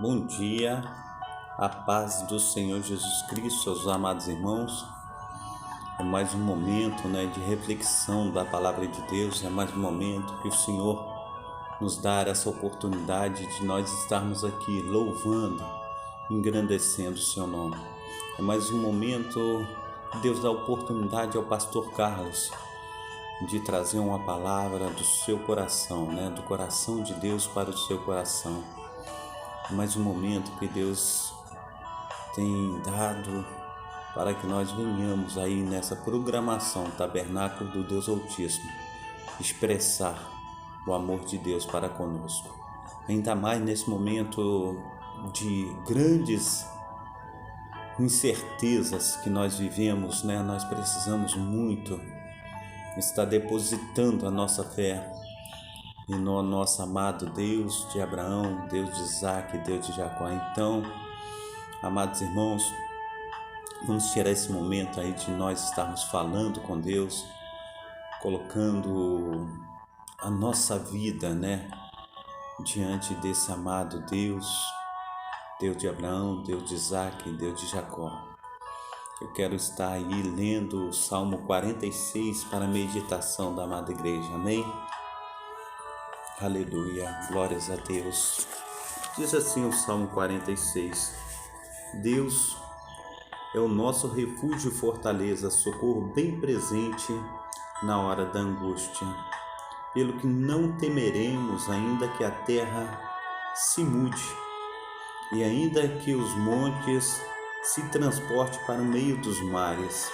Bom dia, a paz do Senhor Jesus Cristo, aos amados irmãos. É mais um momento, de reflexão da palavra de Deus. É mais um momento que o Senhor nos dá essa oportunidade de nós estarmos aqui louvando, engrandecendo o seu nome. É mais um momento que Deus dá oportunidade ao pastor Carlos de trazer uma palavra do seu coração, do coração de Deus para o seu coração. É mais um momento que Deus tem dado para que nós venhamos aí nessa programação Tabernáculo do Deus Altíssimo expressar o amor de Deus para conosco. Ainda mais nesse momento de grandes incertezas que nós vivemos, nós precisamos muito estar depositando a nossa fé e no nosso amado Deus de Abraão, Deus de Isaac, Deus de Jacó. Então, amados irmãos, vamos tirar esse momento aí de nós estarmos falando com Deus, colocando a nossa vida, diante desse amado Deus, Deus de Abraão, Deus de Isaac, Deus de Jacó. Eu quero estar aí lendo o Salmo 46 para a meditação da amada igreja. Amém? Aleluia, glórias a Deus. Diz assim o Salmo 46: Deus é o nosso refúgio e fortaleza, socorro bem presente na hora da angústia. Pelo que não temeremos, ainda que a terra se mude, e ainda que os montes se transportem para o meio dos mares,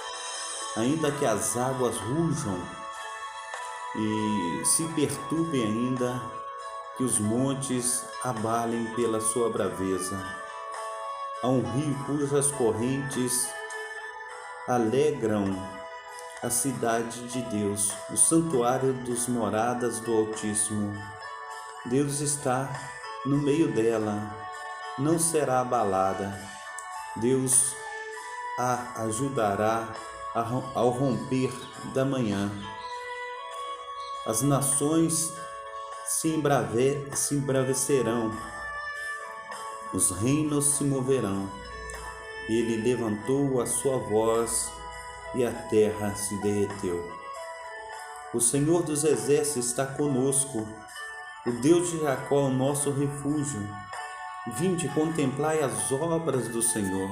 ainda que as águas rujam e se perturbem, ainda que os montes abalem pela sua braveza. Há um rio cujas correntes alegram a cidade de Deus, o santuário dos moradas do Altíssimo. Deus está no meio dela, não será abalada. Deus a ajudará ao romper da manhã. As nações se embravecerão, os reinos se moverão. Ele levantou a sua voz e a terra se derreteu. O Senhor dos exércitos está conosco, o Deus de Jacó é o nosso refúgio. Vinde, contemplai as obras do Senhor,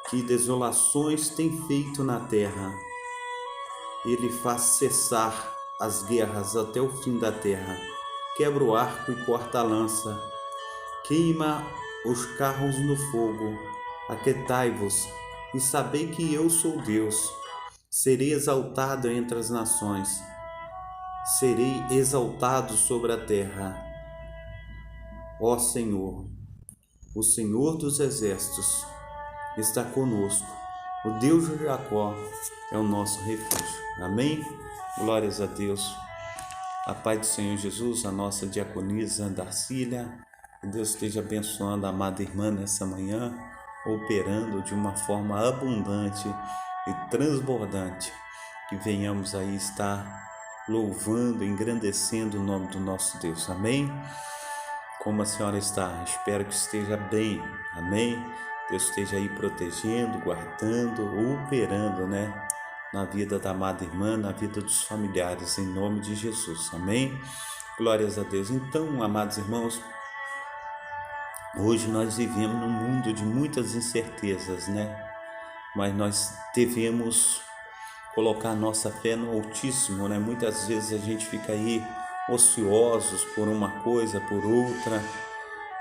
que desolações tem feito na terra. Ele faz cessar as guerras até o fim da terra, quebra o arco e corta a lança, queima os carros no fogo. Aquietai-vos e sabei que eu sou Deus. Serei exaltado entre as nações, serei exaltado sobre a terra. Ó Senhor, o Senhor dos exércitos está conosco, o Deus de Jacó é o nosso refúgio. Amém? Glórias a Deus. A paz do Senhor Jesus, a nossa diaconisa Darcília, que Deus esteja abençoando a amada irmã nessa manhã, operando de uma forma abundante e transbordante, que venhamos aí estar louvando, engrandecendo o nome do nosso Deus. Amém? Como a senhora está? Espero que esteja bem. Amém? Deus esteja aí protegendo, guardando, operando, na vida da amada irmã, na vida dos familiares, em nome de Jesus. Amém? Glórias a Deus. Então, amados irmãos, hoje nós vivemos num mundo de muitas incertezas, mas nós devemos colocar nossa fé no Altíssimo, Muitas vezes a gente fica aí ociosos por uma coisa, por outra,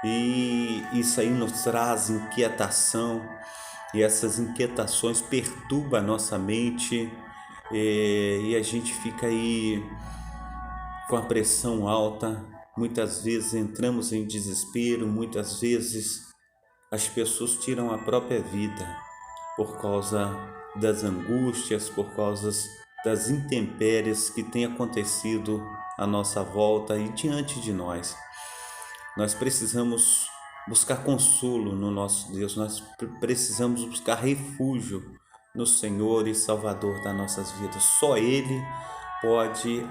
e isso aí nos traz inquietação, e essas inquietações perturbam a nossa mente, e a gente fica aí com a pressão alta. Muitas vezes entramos em desespero, muitas vezes as pessoas tiram a própria vida por causa das angústias, por causa das intempéries que têm acontecido à nossa volta e diante de nós. Nós precisamos buscar consolo no nosso Deus, nós precisamos buscar refúgio no Senhor e Salvador das nossas vidas. Só Ele pode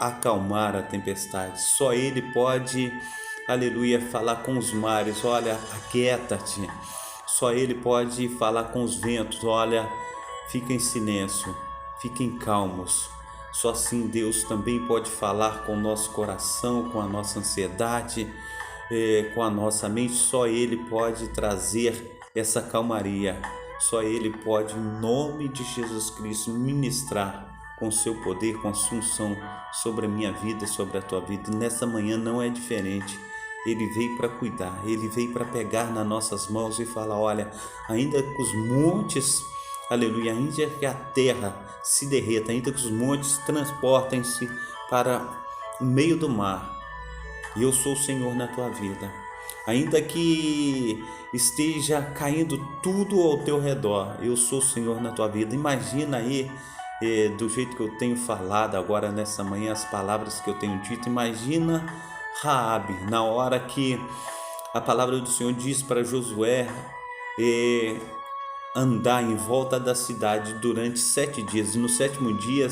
acalmar a tempestade, só Ele pode aleluia, falar com os mares, olha, aquieta-te. Só Ele pode falar com os ventos, olha, fica em silêncio, fiquem calmos. Só assim Deus também pode falar com o nosso coração, com a nossa ansiedade, com a nossa mente. Só Ele pode trazer essa calmaria. Só Ele pode, em nome de Jesus Cristo, ministrar com o seu poder, com a sua unção sobre a minha vida, sobre a tua vida. E nessa manhã não é diferente. Ele veio para cuidar, Ele veio para pegar nas nossas mãos e falar, olha, ainda que os montes, aleluia, ainda que a terra se derreta, ainda que os montes transportem-se para o meio do mar, eu sou o Senhor na tua vida. Ainda que esteja caindo tudo ao teu redor, eu sou o Senhor na tua vida. Imagina aí, do jeito que eu tenho falado agora nessa manhã, as palavras que eu tenho dito, imagina Raabe, na hora que a palavra do Senhor diz para Josué andar em volta da cidade durante 7 dias, e no 7º dia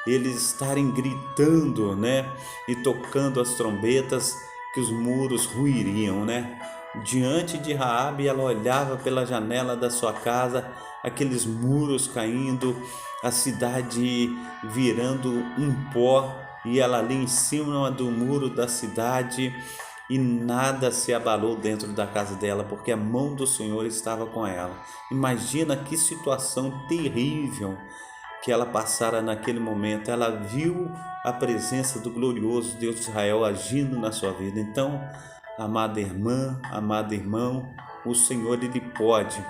eles estarem gritando, né, e tocando as trombetas, que os muros ruiriam, né? Diante de Raabe, ela olhava pela janela da sua casa, aqueles muros caindo, a cidade virando um pó, e ela ali em cima do muro da cidade, e nada se abalou dentro da casa dela, porque a mão do Senhor estava com ela. Imagina que situação terrível que ela passara naquele momento. Ela viu a presença do glorioso Deus de Israel agindo na sua vida. Então, amada irmã, amado irmão, o Senhor, Ele pode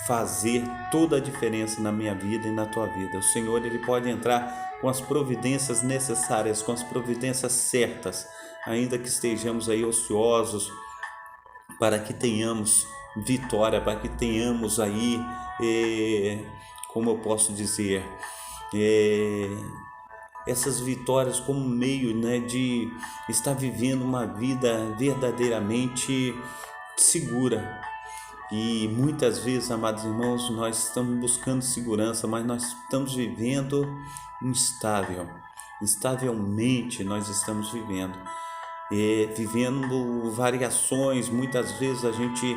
fazer toda a diferença na minha vida e na tua vida. O Senhor, Ele pode entrar com as providências necessárias, com as providências certas, ainda que estejamos aí ociosos, para que tenhamos vitória, para que tenhamos aí, como eu posso dizer, essas vitórias como meio, né, de estar vivendo uma vida verdadeiramente segura. E muitas vezes, amados irmãos, nós estamos buscando segurança, mas nós estamos vivendo instavelmente nós estamos vivendo, vivendo variações. Muitas vezes a gente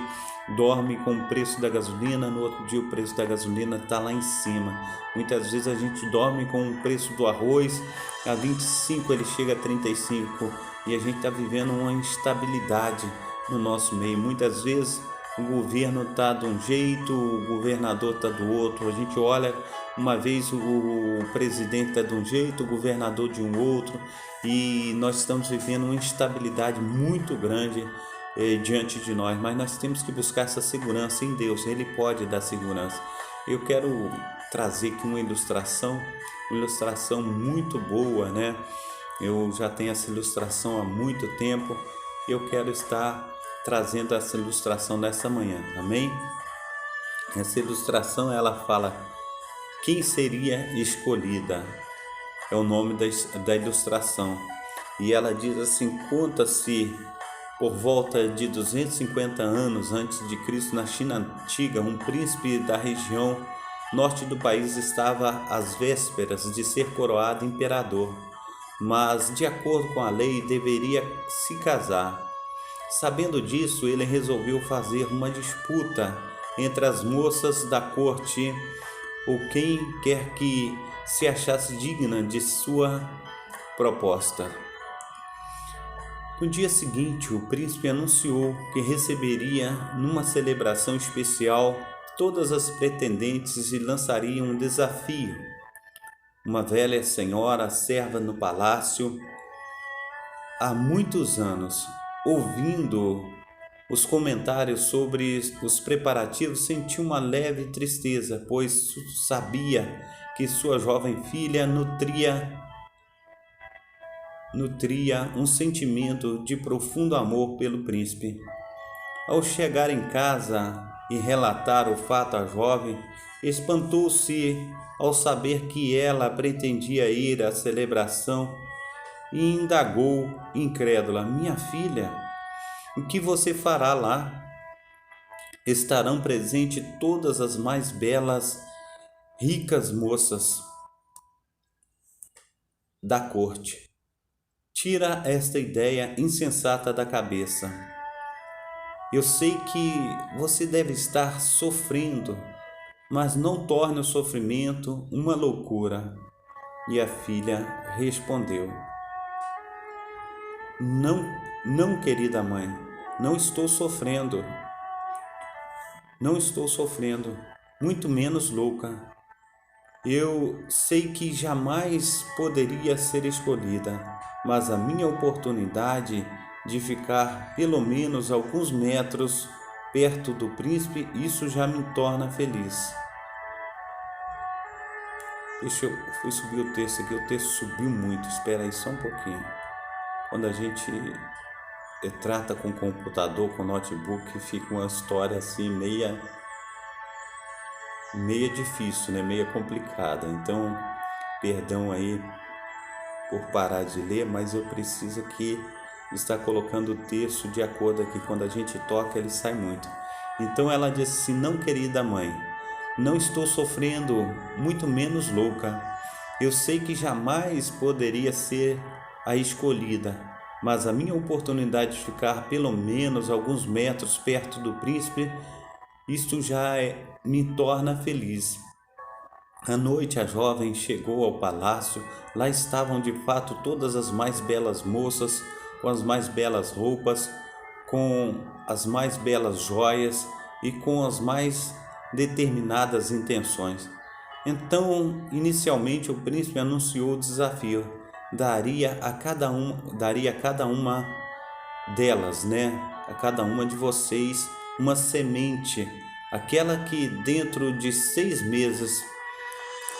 dorme com o preço da gasolina, no outro dia o preço da gasolina está lá em cima. Muitas vezes a gente dorme com o preço do arroz, a 25 ele chega a 35, e a gente está vivendo uma instabilidade no nosso meio. Muitas vezes o governo está de um jeito, o governador está do outro. A gente olha, uma vez o presidente está de um jeito, o governador de um outro, e nós estamos vivendo uma instabilidade muito grande diante de nós, mas nós temos que buscar essa segurança em Deus. Ele pode dar segurança. Eu quero trazer aqui uma ilustração muito boa, né? Eu já tenho essa ilustração há muito tempo, eu quero estar trazendo essa ilustração nessa manhã, amém? Essa ilustração, ela fala, quem seria escolhida? É o nome da ilustração. E ela diz assim, conta-se por volta de 250 anos antes de Cristo, na China antiga, um príncipe da região norte do país estava às vésperas de ser coroado imperador, mas de acordo com a lei deveria se casar. Sabendo disso, ele resolveu fazer uma disputa entre as moças da corte ou quem quer que se achasse digna de sua proposta. No dia seguinte, o príncipe anunciou que receberia, numa celebração especial, todas as pretendentes e lançaria um desafio. Uma velha senhora, serva no palácio, há muitos anos, ouvindo os comentários sobre os preparativos, sentiu uma leve tristeza, pois sabia que sua jovem filha nutria um sentimento de profundo amor pelo príncipe. Ao chegar em casa e relatar o fato à jovem, espantou-se ao saber que ela pretendia ir à celebração e indagou, incrédula: minha filha, o que você fará lá? Estarão presentes todas as mais belas, ricas moças da corte. Tira esta ideia insensata da cabeça. Eu sei que você deve estar sofrendo, mas não torne o sofrimento uma loucura. E a filha respondeu: Não, não, querida mãe, não estou sofrendo. Não estou sofrendo, muito menos louca. Eu sei que jamais poderia ser escolhida, mas a minha oportunidade de ficar pelo menos alguns metros perto do príncipe, isso já me torna feliz. Fui subir o texto aqui, o texto subiu muito, espera aí só um pouquinho. Quando a gente trata com computador, com notebook, fica uma história assim meia difícil, né? Meia complicada. Então, perdão aí por parar de ler, mas eu preciso aqui estar colocando o texto de acordo aqui. Quando a gente toca, ele sai muito. Então ela disse assim: Não, querida mãe, não estou sofrendo, muito menos louca. Eu sei que jamais poderia ser a escolhida, mas a minha oportunidade de ficar pelo menos alguns metros perto do príncipe, isto já me torna feliz. À noite a jovem chegou ao palácio. Lá estavam de fato todas as mais belas moças, com as mais belas roupas, com as mais belas joias e com as mais determinadas intenções. Então, inicialmente, o príncipe anunciou o desafio. Daria a cada uma delas, né? A cada uma de vocês uma semente, aquela que dentro de 6 meses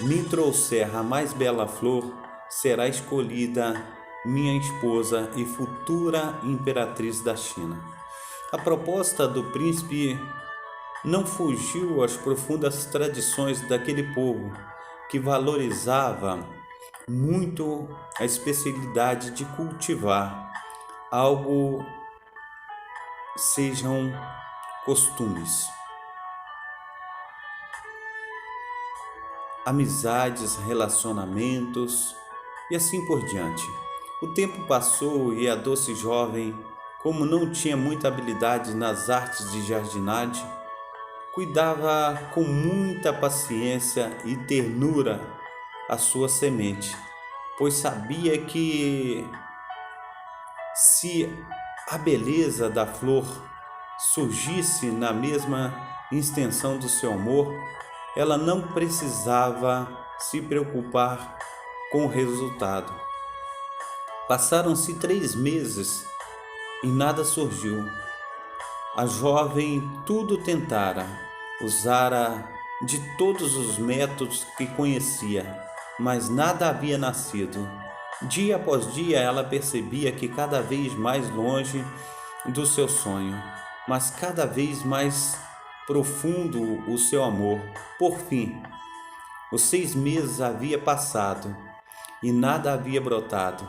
me trouxer a mais bela flor, será escolhida minha esposa e futura imperatriz da China. A proposta do príncipe não fugiu às profundas tradições daquele povo, que valorizava muito a especialidade de cultivar algo, sejam costumes, amizades, relacionamentos e assim por diante. O tempo passou e a doce jovem, como não tinha muita habilidade nas artes de jardinagem, cuidava com muita paciência e ternura a sua semente, pois sabia que se a beleza da flor surgisse na mesma extensão do seu amor, ela não precisava se preocupar com o resultado. Passaram-se 3 meses e nada surgiu. A jovem tudo tentara, usara de todos os métodos que conhecia, mas nada havia nascido. Dia após dia ela percebia que cada vez mais longe do seu sonho, mas cada vez mais profundo o seu amor. Por fim, os 6 meses havia passado e nada havia brotado.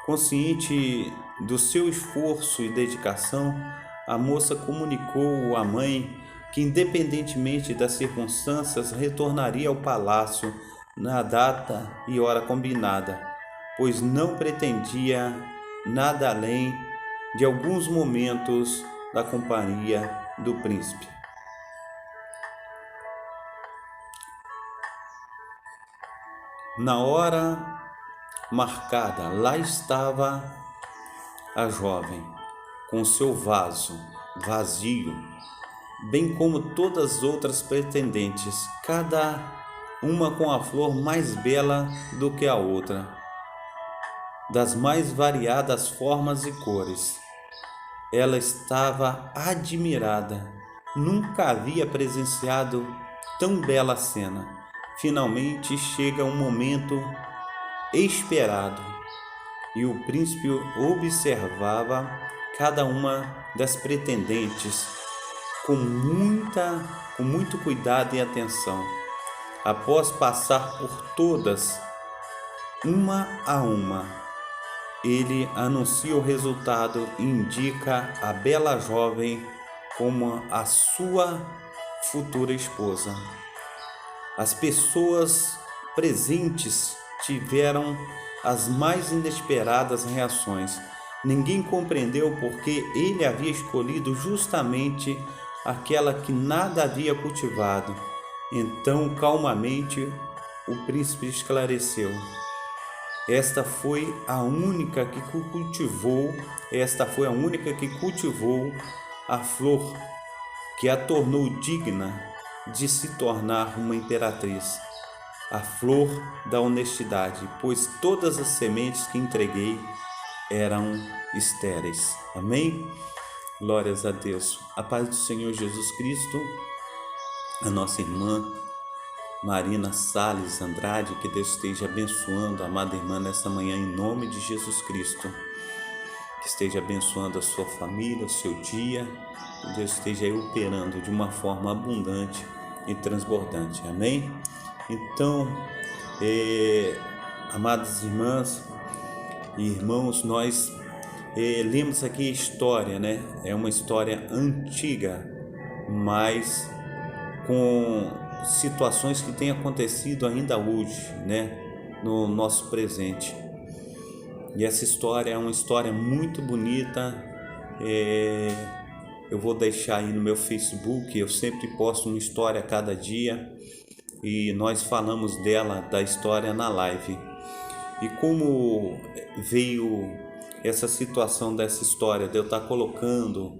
Consciente do seu esforço e dedicação, a moça comunicou à mãe que, independentemente das circunstâncias, retornaria ao palácio na data e hora combinada, pois não pretendia nada além de alguns momentos da companhia do príncipe. Na hora marcada, lá estava a jovem, com seu vaso vazio, bem como todas as outras pretendentes, cada uma com a flor mais bela do que a outra, das mais variadas formas e cores. Ela estava admirada, nunca havia presenciado tão bela cena. Finalmente chega um momento esperado e o príncipe observava cada uma das pretendentes com muito cuidado e atenção. Após passar por todas, uma a uma, ele anuncia o resultado e indica a bela jovem como a sua futura esposa. As pessoas presentes tiveram as mais inesperadas reações. Ninguém compreendeu porque ele havia escolhido justamente aquela que nada havia cultivado. Então, calmamente, o príncipe esclareceu: esta foi a única que cultivou a flor que a tornou digna de se tornar uma imperatriz, a flor da honestidade, pois todas as sementes que entreguei eram estéreis. Amém? Glórias a Deus. A paz do Senhor Jesus Cristo, a nossa irmã Marina Salles Andrade, que Deus esteja abençoando a amada irmã nessa manhã em nome de Jesus Cristo. Que esteja abençoando a sua família, o seu dia, que Deus esteja aí operando de uma forma abundante e transbordante. Amém? Então, amadas irmãs e irmãos, nós lemos aqui a história, né? É uma história antiga, mas com situações que têm acontecido ainda hoje, né? No nosso presente. E essa história é uma história muito bonita. Eu vou deixar aí no meu Facebook, eu sempre posto uma história a cada dia e nós falamos da história na live. E como veio essa situação dessa história, de eu estar colocando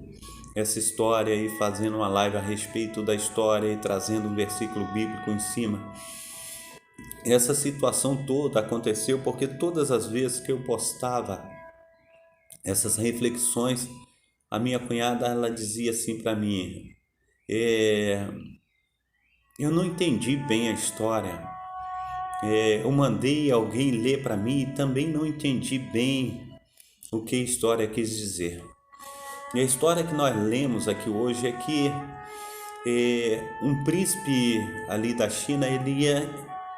essa história e fazendo uma live a respeito da história e trazendo um versículo bíblico em cima. Essa situação toda aconteceu porque todas as vezes que eu postava essas reflexões, a minha cunhada ela dizia assim para mim: eu não entendi bem a história. Eu mandei alguém ler para mim e também não entendi bem o que a história quis dizer. E a história que nós lemos aqui hoje é que um príncipe ali da China, ele ia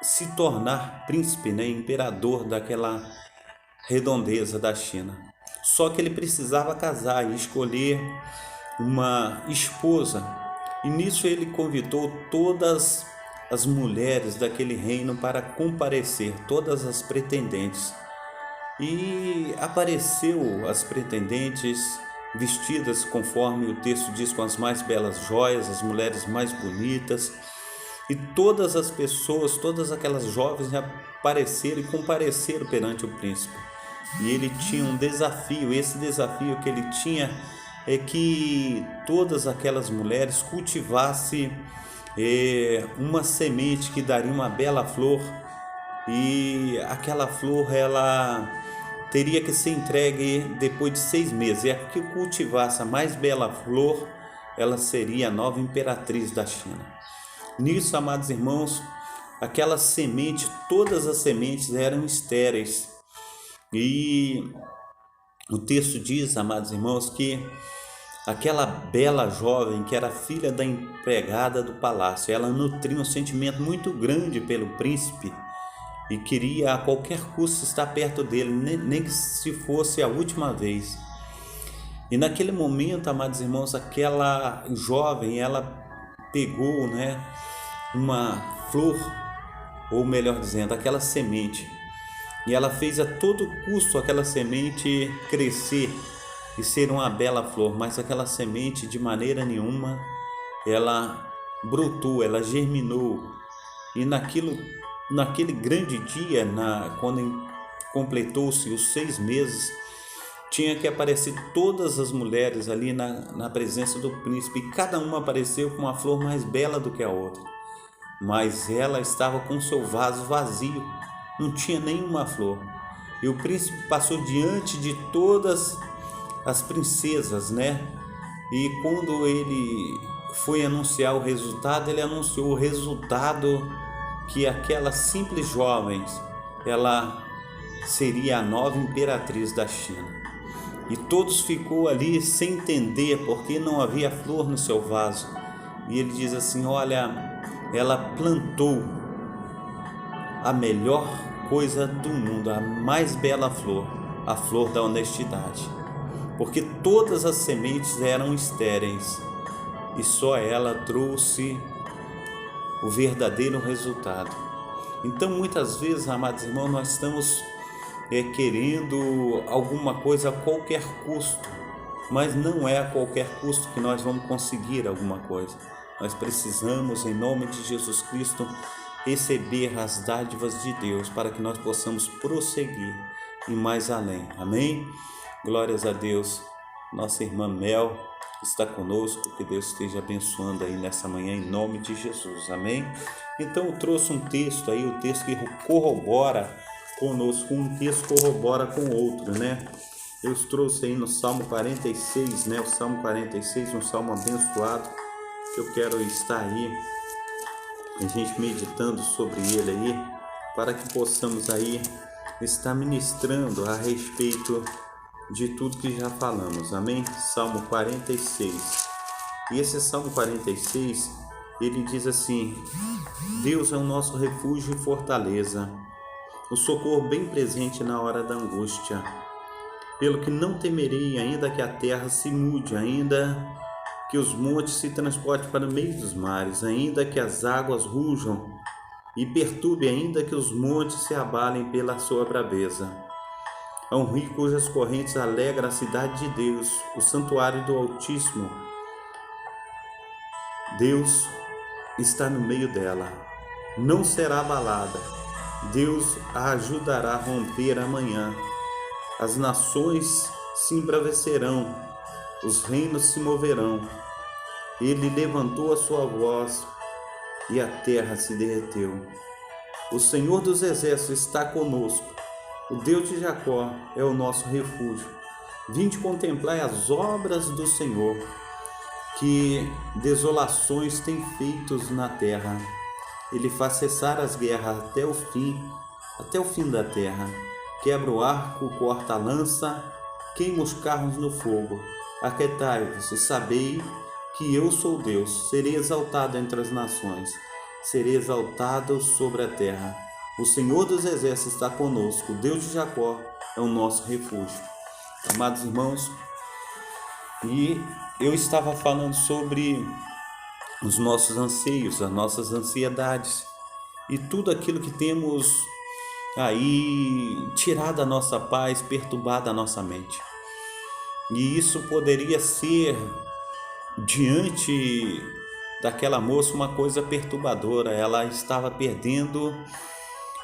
se tornar príncipe, né, imperador daquela redondeza da China. Só que ele precisava casar e escolher uma esposa. E nisso ele convidou todas as mulheres daquele reino para comparecer, todas as pretendentes. E apareceu as pretendentes vestidas conforme o texto diz, com as mais belas joias, as mulheres mais bonitas, e todas as pessoas, todas aquelas jovens apareceram e compareceram perante o príncipe. E ele tinha um desafio. Esse desafio que ele tinha é que todas aquelas mulheres cultivassem uma semente que daria uma bela flor, e aquela flor ela teria que ser entregue depois de 6 meses. E a que cultivasse a mais bela flor, ela seria a nova imperatriz da China. Nisso, amados irmãos, aquela semente, todas as sementes eram estéreis. E o texto diz, amados irmãos, que aquela bela jovem, que era filha da empregada do palácio, ela nutria um sentimento muito grande pelo príncipe e queria a qualquer custo estar perto dele, nem que se fosse a última vez. E naquele momento, amados irmãos, aquela jovem, ela pegou, né, uma flor, ou melhor dizendo, aquela semente, e ela fez a todo custo aquela semente crescer e ser uma bela flor, mas aquela semente de maneira nenhuma ela brotou, ela germinou. E naquele grande dia, quando completou-se os 6 meses, tinha que aparecer todas as mulheres ali na presença do príncipe, e cada uma apareceu com uma flor mais bela do que a outra, mas ela estava com seu vaso vazio, não tinha nenhuma flor. E o príncipe passou diante de todas as princesas, né? E quando ele foi anunciar o resultado, ele anunciou o resultado que aquela simples jovem, ela seria a nova imperatriz da China. E todos ficou ali sem entender porque não havia flor no seu vaso. E ele diz assim: olha, ela plantou a melhor coisa do mundo, a mais bela flor, a flor da honestidade, porque todas as sementes eram estéreis e só ela trouxe o verdadeiro resultado. Então, muitas vezes, amados irmãos, nós estamos querendo alguma coisa a qualquer custo, mas não é a qualquer custo que nós vamos conseguir alguma coisa. Nós precisamos, em nome de Jesus Cristo, receber as dádivas de Deus para que nós possamos prosseguir e mais além. Amém? Glórias a Deus. Nossa irmã Mel está conosco, que Deus esteja abençoando aí nessa manhã em nome de Jesus. Amém? Então eu trouxe um texto aí, o texto que corrobora conosco, um texto corrobora com o outro, né? Eu trouxe aí no Salmo 46, né? O Salmo 46, um salmo abençoado, que eu quero estar aí, a gente meditando sobre ele aí, para que possamos aí estar ministrando a respeito de tudo que já falamos, amém? Salmo 46. E esse Salmo 46, ele diz assim: Deus é o nosso refúgio e fortaleza, o socorro bem presente na hora da angústia. Pelo que não temerei, ainda que a terra se mude, ainda que os montes se transportem para o meio dos mares, ainda que as águas rujam e perturbe, ainda que os montes se abalem pela sua braveza. Há um rio cujas correntes alegram a cidade de Deus, o santuário do Altíssimo. Deus está no meio dela, não será abalada. Deus a ajudará a romper amanhã. As nações se embravecerão, os reinos se moverão. Ele levantou a sua voz e a terra se derreteu. O Senhor dos Exércitos está conosco. O Deus de Jacó é o nosso refúgio. Vinde contemplar as obras do Senhor, que desolações tem feitos na terra. Ele faz cessar as guerras até o fim da terra. Quebra o arco, corta a lança, queima os carros no fogo. Aquietai-vos e sabei que eu sou Deus. Serei exaltado entre as nações, serei exaltado sobre a terra. O Senhor dos Exércitos está conosco, o Deus de Jacó é o nosso refúgio. Amados irmãos, e eu estava falando sobre os nossos anseios, as nossas ansiedades e tudo aquilo que temos aí tirado a nossa paz, perturbado a nossa mente. E isso poderia ser, diante daquela moça, uma coisa perturbadora. Ela estava perdendo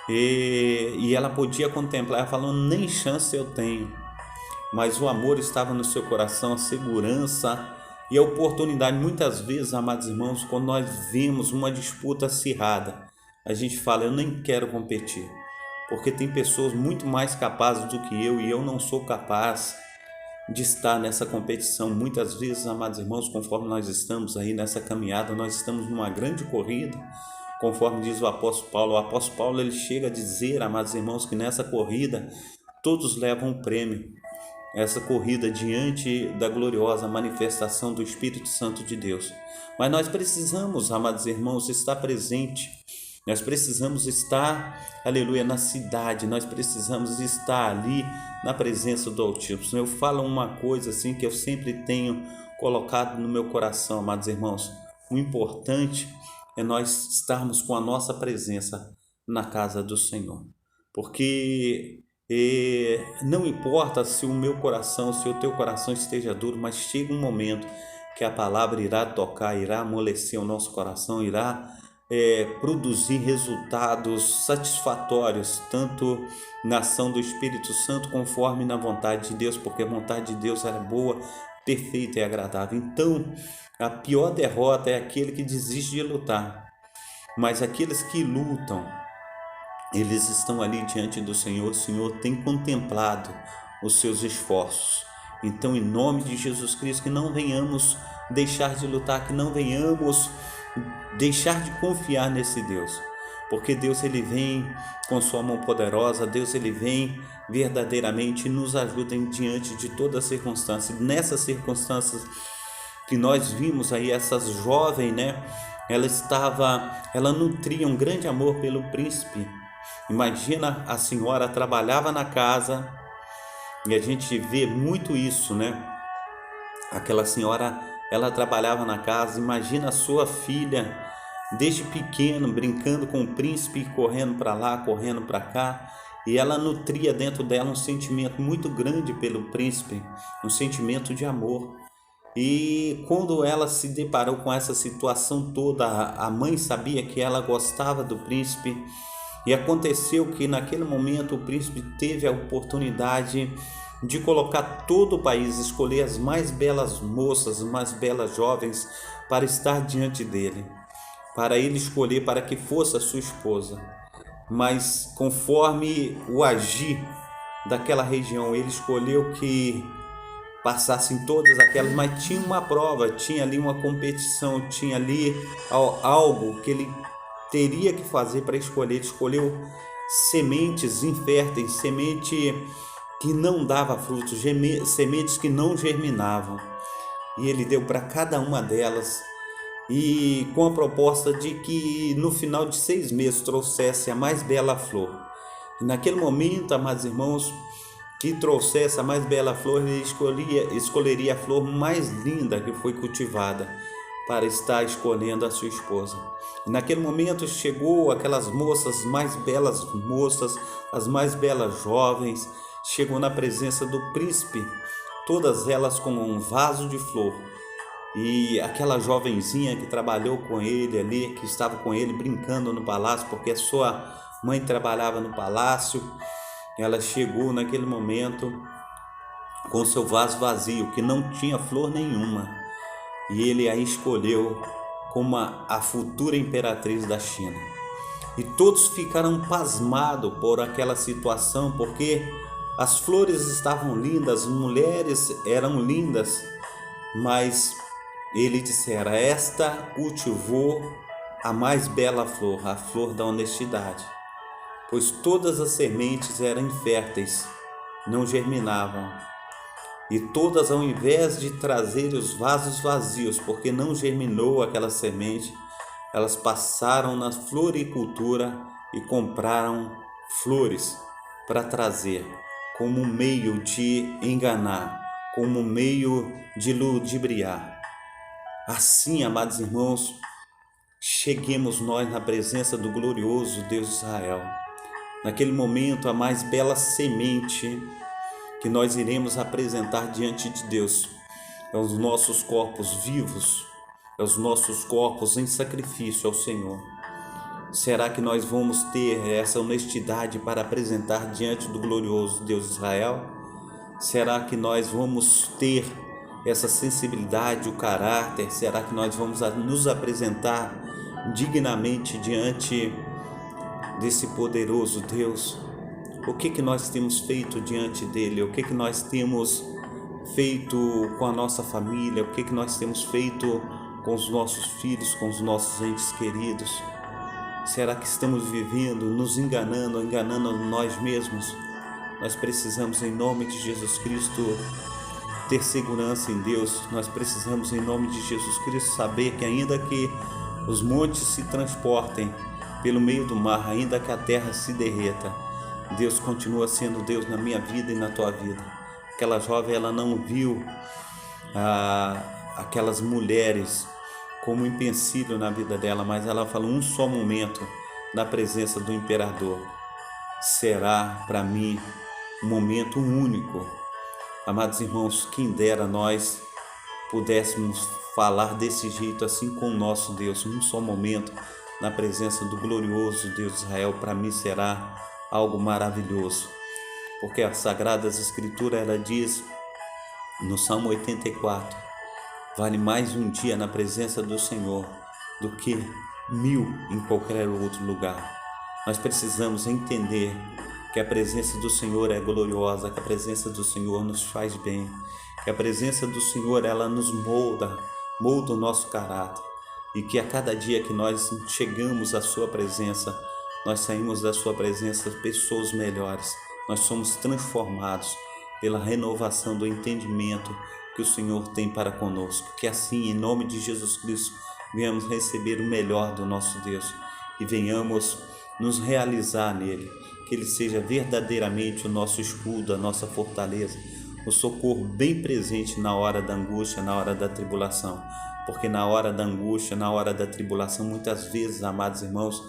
e ela podia contemplar, falando: nem chance eu tenho. Mas o amor estava no seu coração, a segurança e a oportunidade. Muitas vezes, amados irmãos, quando nós vemos uma disputa acirrada, a gente fala: eu nem quero competir, porque tem pessoas muito mais capazes do que eu e eu não sou capaz de estar nessa competição. Muitas vezes, amados irmãos, conforme nós estamos aí nessa caminhada, nós estamos numa grande corrida, conforme diz o apóstolo Paulo. O apóstolo Paulo, ele chega a dizer, amados irmãos, que nessa corrida todos levam um prêmio. Essa corrida diante da gloriosa manifestação do Espírito Santo de Deus. Mas nós precisamos, amados irmãos, estar presente. Nós precisamos estar, aleluia, na cidade. Nós precisamos estar ali na presença do Altíssimo. Eu falo uma coisa assim que eu sempre tenho colocado no meu coração, amados irmãos. O importante é nós estarmos com a nossa presença na casa do Senhor. Porque não importa se o meu coração, se o teu coração esteja duro, mas chega um momento que a palavra irá tocar, irá amolecer o nosso coração, irá produzir resultados satisfatórios, tanto na ação do Espírito Santo conforme na vontade de Deus, porque a vontade de Deus é boa, perfeita e agradável. Então, a pior derrota é aquele que desiste de lutar, mas aqueles que lutam, eles estão ali diante do Senhor. O Senhor tem contemplado os seus esforços. Então, em nome de Jesus Cristo, que não venhamos deixar de lutar, que não venhamos deixar de confiar nesse Deus, porque Deus, ele vem com sua mão poderosa. Deus, ele vem verdadeiramente e nos ajuda diante de toda a circunstância. Nessas circunstâncias que nós vimos aí, essas jovens, né? Ela nutria um grande amor pelo príncipe. Imagina, a senhora trabalhava na casa, e a gente vê muito isso, né? Aquela senhora, ela trabalhava na casa. Imagina a sua filha, desde pequeno, brincando com o príncipe, correndo para lá, correndo para cá. e ela nutria dentro dela um sentimento muito grande pelo príncipe, um sentimento de amor. E quando ela se deparou com essa situação toda, a mãe sabia que ela gostava do príncipe, e aconteceu que naquele momento o príncipe teve a oportunidade de colocar todo o país, escolher as mais belas moças, as mais belas jovens para estar diante dele, para ele escolher para que fosse a sua esposa. Mas conforme o agir daquela região, ele escolheu que passassem todas aquelas, mas tinha uma prova, tinha ali uma competição, tinha ali algo que ele teria que fazer para escolher. Ele escolheu sementes inférteis, semente que não dava frutos, sementes que não germinavam, e ele deu para cada uma delas, e com a proposta de que no final de 6 meses trouxesse a mais bela flor. E naquele momento, amados irmãos, que trouxesse a mais bela flor, ele escolheria a flor mais linda que foi cultivada para estar escolhendo a sua esposa. E naquele momento chegou aquelas moças, as mais belas jovens, chegou na presença do príncipe, todas elas com um vaso de flor. E aquela jovenzinha que trabalhou com ele ali, que estava com ele brincando no palácio, porque a sua mãe trabalhava no palácio, ela chegou naquele momento com seu vaso vazio, que não tinha flor nenhuma, e ele a escolheu como a futura imperatriz da China. E todos ficaram pasmados por aquela situação, porque as flores estavam lindas, as mulheres eram lindas, mas ele dissera: esta cultivou a mais bela flor, a flor da honestidade, pois todas as sementes eram inférteis, não germinavam, e todas, ao invés de trazer os vasos vazios, porque não germinou aquela semente, elas passaram na floricultura e compraram flores para trazer, como meio de enganar, como meio de ludibriar. Assim, amados irmãos, cheguemos nós na presença do glorioso Deus de Israel. Naquele momento, a mais bela semente que nós iremos apresentar diante de Deus é os nossos corpos vivos, é os nossos corpos em sacrifício ao Senhor. Será que nós vamos ter essa honestidade para apresentar diante do glorioso Deus de Israel? Será que nós vamos ter essa sensibilidade, o caráter? Será que nós vamos nos apresentar dignamente diante desse poderoso Deus? O que nós temos feito diante dele? O que nós temos feito com a nossa família? O que nós temos feito com os nossos filhos, com os nossos entes queridos? Será que estamos vivendo, nos enganando nós mesmos? Nós precisamos, em nome de Jesus Cristo, ter segurança em Deus. Nós precisamos, em nome de Jesus Cristo, saber que ainda que os montes se transportem pelo meio do mar, ainda que a terra se derreta, Deus continua sendo Deus na minha vida e na tua vida. Aquela jovem, ela não viu aquelas mulheres como empecilho na vida dela, mas ela falou: um só momento na presença do imperador será para mim um momento único. Amados irmãos, quem dera nós pudéssemos falar desse jeito assim com o nosso Deus. Um só momento na presença do glorioso Deus de Israel para mim será algo maravilhoso, porque as Sagradas Escrituras, ela diz no Salmo 84: vale mais um dia na presença do Senhor do que 1000 em qualquer outro lugar. Nós precisamos entender que a presença do Senhor é gloriosa, que a presença do Senhor nos faz bem, que a presença do Senhor, ela nos molda o nosso caráter, e que a cada dia que nós chegamos à sua presença, nós saímos da sua presença pessoas melhores. Nós somos transformados pela renovação do entendimento que o Senhor tem para conosco. Que assim, em nome de Jesus Cristo, venhamos receber o melhor do nosso Deus e venhamos nos realizar nele. Que ele seja verdadeiramente o nosso escudo, a nossa fortaleza, o socorro bem presente na hora da angústia, na hora da tribulação. Porque na hora da angústia, na hora da tribulação, muitas vezes, amados irmãos,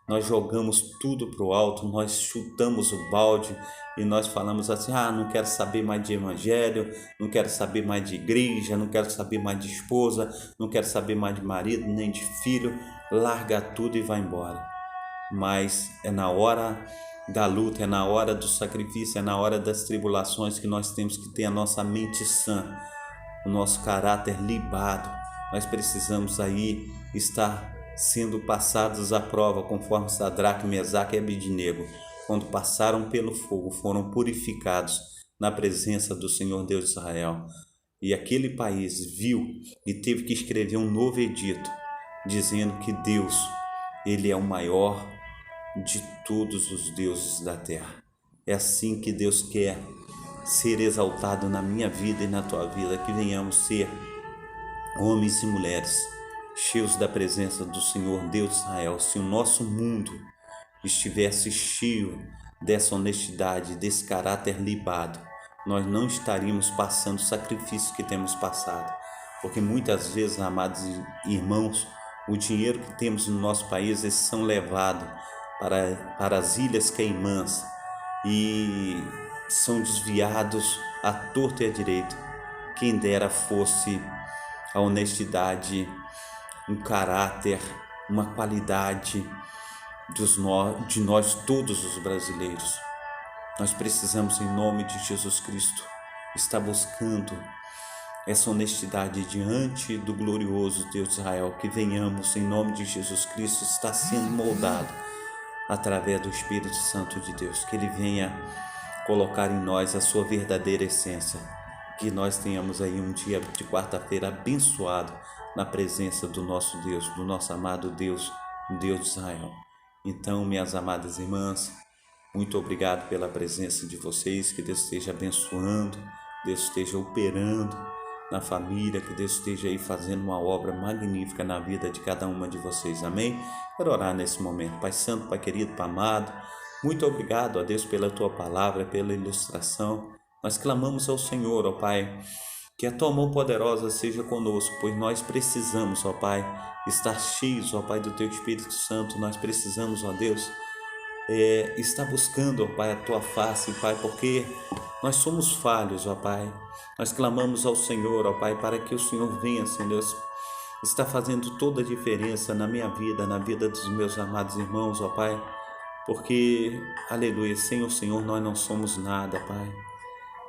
nós jogamos tudo para o alto, nós chutamos o balde e nós falamos assim: não quero saber mais de evangelho, não quero saber mais de igreja, não quero saber mais de esposa, não quero saber mais de marido, nem de filho, larga tudo e vai embora. Mas é na hora da luta, é na hora do sacrifício, é na hora das tribulações que nós temos que ter a nossa mente sã, o nosso caráter libado. Nós precisamos aí estar sendo passados à prova, conforme Sadraque, Mesaque e Abednego, quando passaram pelo fogo, foram purificados na presença do Senhor Deus de Israel. E aquele país viu e teve que escrever um novo edito, dizendo que Deus, Ele é o maior de todos os deuses da terra. É assim que Deus quer ser exaltado na minha vida e na tua vida, que venhamos ser homens e mulheres cheios da presença do Senhor Deus de Israel. Se o nosso mundo estivesse cheio dessa honestidade, desse caráter libado, nós não estaríamos passando o sacrifício que temos passado, porque muitas vezes, amados irmãos, o dinheiro que temos no nosso país, eles são levados para as Ilhas Caimãs e são desviados à torta e à direita. Quem dera fosse a honestidade, um caráter, uma qualidade de nós todos os brasileiros. Nós precisamos, em nome de Jesus Cristo, estar buscando essa honestidade diante do glorioso Deus de Israel, que venhamos, em nome de Jesus Cristo, estar sendo moldado através do Espírito Santo de Deus, que Ele venha colocar em nós a sua verdadeira essência, que nós tenhamos aí um dia de quarta-feira abençoado na presença do nosso Deus, do nosso amado Deus, Deus de Israel. Então, minhas amadas irmãs, muito obrigado pela presença de vocês, que Deus esteja abençoando, Deus esteja operando na família, que Deus esteja aí fazendo uma obra magnífica na vida de cada uma de vocês, amém? Quero orar nesse momento. Pai Santo, Pai querido, Pai amado, muito obrigado a Deus pela Tua palavra, pela ilustração. Nós clamamos ao Senhor, ó Pai, que a Tua mão poderosa seja conosco, pois nós precisamos, ó Pai, estar cheios, ó Pai, do Teu Espírito Santo. Nós precisamos, ó Deus, estar buscando, ó Pai, a Tua face, Pai, porque nós somos falhos, ó Pai. Nós clamamos ao Senhor, ó Pai, para que o Senhor venha, Senhor Deus, está fazendo toda a diferença na minha vida, na vida dos meus amados irmãos, ó Pai, porque, aleluia, sem o Senhor nós não somos nada, Pai.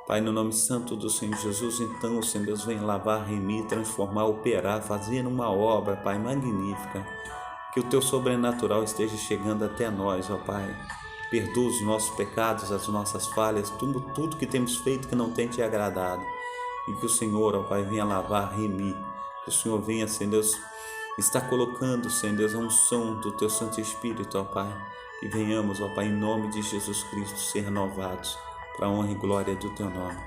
Pai, no nome santo do Senhor Jesus, então, Senhor Deus, vem lavar, remir, transformar, operar, fazer uma obra, Pai, magnífica. Que o Teu sobrenatural esteja chegando até nós, ó Pai. Perdoa os nossos pecados, as nossas falhas, tudo que temos feito que não tem Te agradado. E que o Senhor, ó Pai, venha lavar, remir. Que o Senhor venha, Senhor Deus, está colocando, Senhor Deus, a unção do Teu Santo Espírito, ó Pai. Que venhamos, ó Pai, em nome de Jesus Cristo, ser renovados para a honra e glória do Teu nome.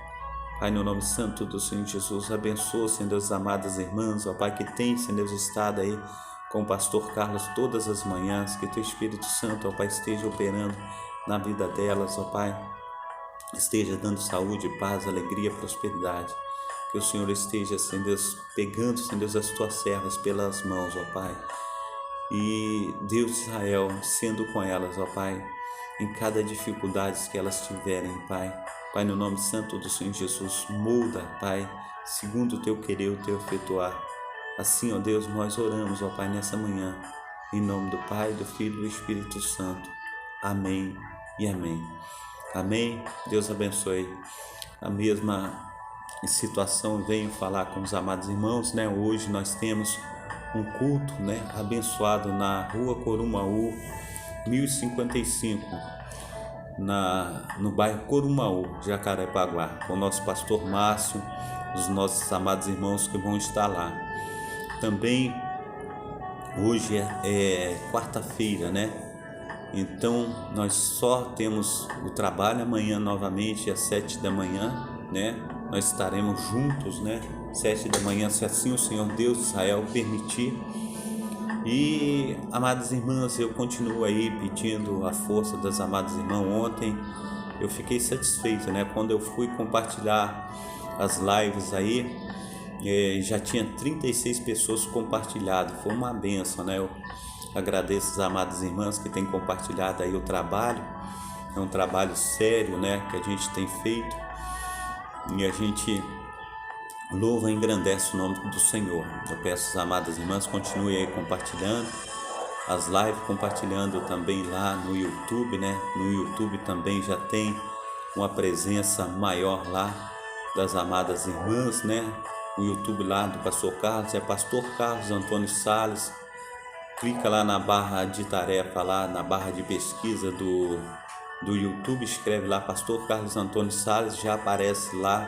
Pai, no nome santo do Senhor Jesus, abençoa, Senhor Deus, amadas irmãs, ó Pai, que tem, Senhor Deus, estado aí com o pastor Carlos todas as manhãs. Que Teu Espírito Santo, ó Pai, esteja operando na vida delas, ó Pai, esteja dando saúde, paz, alegria, prosperidade. Que o Senhor esteja, Senhor Deus, pegando, Senhor Deus, as Tuas servas pelas mãos, ó Pai, e Deus de Israel sendo com elas, ó Pai, em cada dificuldade que elas tiverem, Pai. Pai, no nome santo do Senhor Jesus, muda, Pai, segundo o Teu querer, o Teu efetuar. Assim, ó Deus, nós oramos, ó Pai, nessa manhã, em nome do Pai, do Filho e do Espírito Santo. Amém e amém. Amém. Deus abençoe. A mesma situação, venho falar com os amados irmãos, né? Hoje nós temos um culto, né, abençoado na Rua Corumaú, 1055, no bairro Corumaú, Jacarepaguá, com o nosso pastor Márcio, os nossos amados irmãos que vão estar lá. Também hoje é quarta-feira, né? Então nós só temos o trabalho amanhã novamente às 7 da manhã, né? Nós estaremos juntos, né? 7 da manhã, se assim o Senhor Deus de Israel permitir. E, amadas irmãs, eu continuo aí pedindo a força das amadas irmãs. Ontem eu fiquei satisfeito, né? Quando eu fui compartilhar as lives aí, já tinha 36 pessoas compartilhado. Foi uma benção, né? Agradeço as amadas irmãs que têm compartilhado aí o trabalho. É um trabalho sério, né, que a gente tem feito, e a gente louva e engrandece o nome do Senhor. Eu peço às amadas irmãs, continuem aí compartilhando as lives, compartilhando também lá no YouTube, né? No YouTube também já tem uma presença maior lá das amadas irmãs, né? O YouTube lá do Pastor Carlos é Pastor Carlos Antônio Sales. Clica lá na barra de tarefa, lá na barra de pesquisa do YouTube, escreve lá Pastor Carlos Antônio Sales, já aparece lá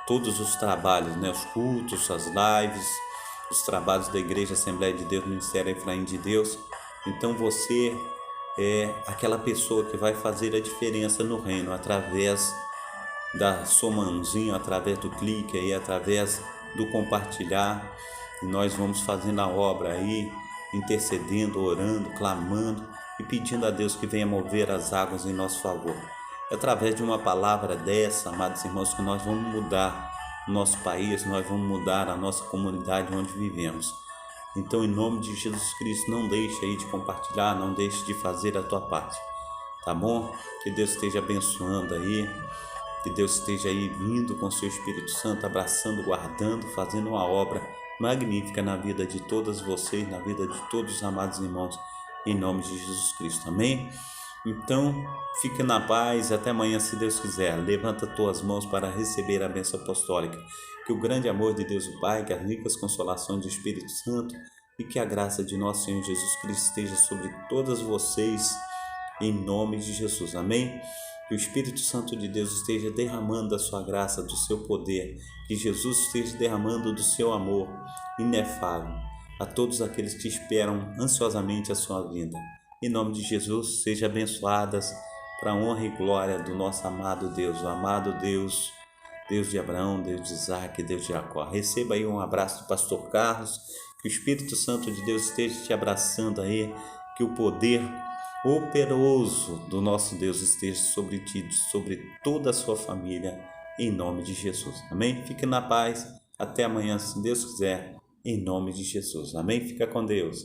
todos os trabalhos, né? Os cultos, as lives, os trabalhos da Igreja Assembleia de Deus, Ministério Efraim de Deus. Então você é aquela pessoa que vai fazer a diferença no reino através da sua mãozinha, através do clique aí, através do compartilhar. E nós vamos fazendo a obra aí, intercedendo, orando, clamando e pedindo a Deus que venha mover as águas em nosso favor. É através de uma palavra dessa, amados irmãos, que nós vamos mudar o nosso país, nós vamos mudar a nossa comunidade onde vivemos. Então, em nome de Jesus Cristo, não deixe aí de compartilhar, não deixe de fazer a tua parte, tá bom? Que Deus esteja abençoando aí, que Deus esteja aí vindo com o seu Espírito Santo, abraçando, guardando, fazendo uma obra magnífica na vida de todas vocês, na vida de todos os amados irmãos, em nome de Jesus Cristo, amém? Então, fique na paz e até amanhã, se Deus quiser. Levanta tuas mãos para receber a bênção apostólica. Que o grande amor de Deus o Pai, que as ricas consolações do Espírito Santo e que a graça de nosso Senhor Jesus Cristo esteja sobre todas vocês, em nome de Jesus, amém? Que o Espírito Santo de Deus esteja derramando da sua graça, do seu poder, que Jesus esteja derramando do seu amor inefável a todos aqueles que esperam ansiosamente a sua vinda. Em nome de Jesus, sejam abençoadas para a honra e glória do nosso amado Deus, o amado Deus, Deus de Abraão, Deus de Isaac, Deus de Jacó. Receba aí um abraço do Pastor Carlos, que o Espírito Santo de Deus esteja te abraçando aí, que o poder operoso do nosso Deus esteja sobre ti, sobre toda a sua família, em nome de Jesus. Amém? Fique na paz. Até amanhã, se Deus quiser, em nome de Jesus. Amém? Fica com Deus.